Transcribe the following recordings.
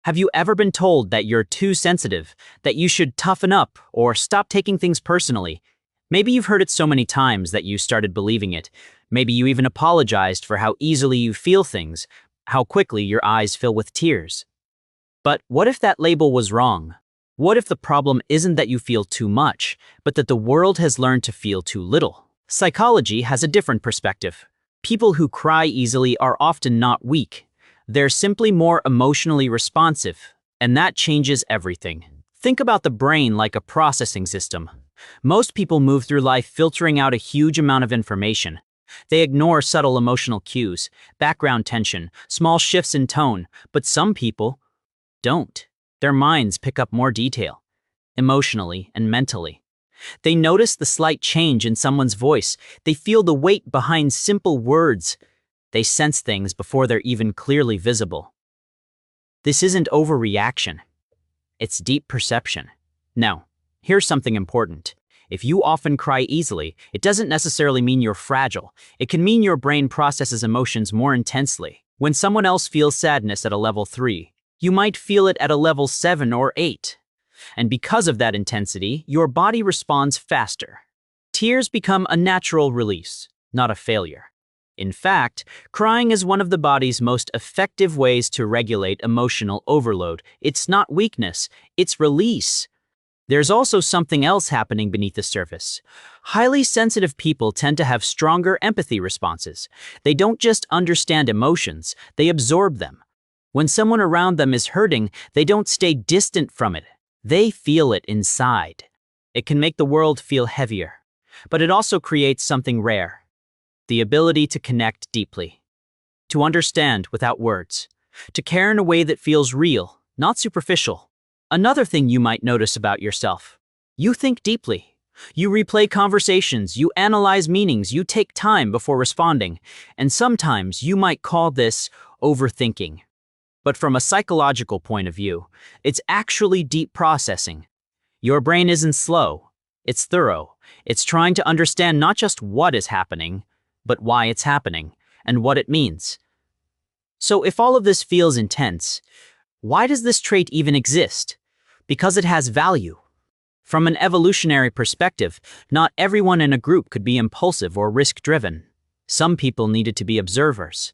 Have you ever been told that you're too sensitive, that you should toughen up or stop taking things personally? Maybe you've heard it so many times that you started believing it. Maybe you even apologized for how easily you feel things, how quickly your eyes fill with tears. But what if that label was wrong? What if the problem isn't that you feel too much, but that the world has learned to feel too little? Psychology has a different perspective. People who cry easily are often not weak. They're simply more emotionally responsive, and that changes everything. Think about the brain like a processing system. Most people move through life filtering out a huge amount of information. They ignore subtle emotional cues, background tension, small shifts in tone, but some people don't. Their minds pick up more detail, emotionally and mentally. They notice the slight change in someone's voice. They feel the weight behind simple words. They sense things before they're even clearly visible. This isn't overreaction. It's deep perception. Now, here's something important. If you often cry easily, it doesn't necessarily mean you're fragile. It can mean your brain processes emotions more intensely. When someone else feels sadness at a level 3, you might feel it at a level 7 or 8. And because of that intensity, your body responds faster. Tears become a natural release, not a failure. In fact, crying is one of the body's most effective ways to regulate emotional overload. It's not weakness, it's release. There's also something else happening beneath the surface. Highly sensitive people tend to have stronger empathy responses. They don't just understand emotions, they absorb them. When someone around them is hurting, they don't stay distant from it. They feel it inside. It can make the world feel heavier, but it also creates something rare. The ability to connect deeply, to understand without words, to care in a way that feels real, not superficial. Another thing you might notice about yourself: you think deeply. You replay conversations, you analyze meanings, you take time before responding, and sometimes you might call this overthinking. But from a psychological point of view, it's actually deep processing. Your brain isn't slow, it's thorough. It's trying to understand not just what is happening, but why it's happening, and what it means. So if all of this feels intense, why does this trait even exist? Because it has value. From an evolutionary perspective, not everyone in a group could be impulsive or risk-driven. Some people needed to be observers.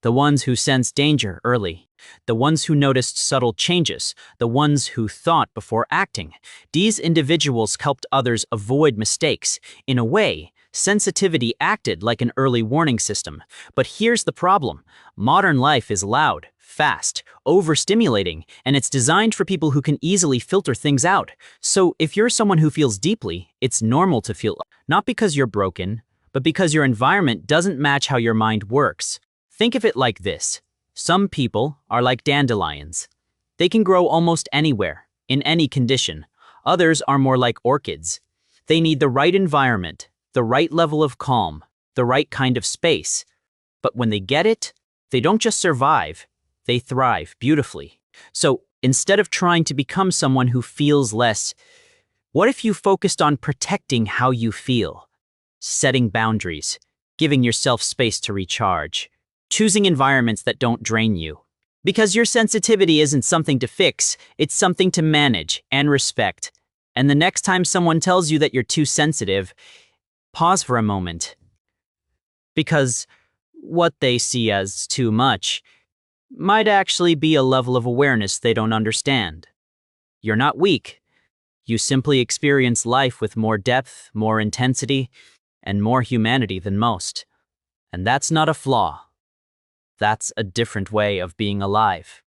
The ones who sensed danger early, the ones who noticed subtle changes, the ones who thought before acting. These individuals helped others avoid mistakes. In a way, sensitivity acted like an early warning system. But here's the problem. Modern life is loud, fast, overstimulating, and it's designed for people who can easily filter things out. So if you're someone who feels deeply, it's normal to feel, not because you're broken, but because your environment doesn't match how your mind works. Think of it like this. Some people are like dandelions. They can grow almost anywhere, in any condition. Others are more like orchids. They need the right environment, the right level of calm, the right kind of space. But when they get it, they don't just survive, they thrive beautifully. So instead of trying to become someone who feels less, what if you focused on protecting how you feel? Setting boundaries, giving yourself space to recharge, choosing environments that don't drain you. Because your sensitivity isn't something to fix, it's something to manage and respect. And the next time someone tells you that you're too sensitive, pause for a moment. Because what they see as too much might actually be a level of awareness they don't understand. You're not weak. You simply experience life with more depth, more intensity, and more humanity than most. And that's not a flaw. That's a different way of being alive.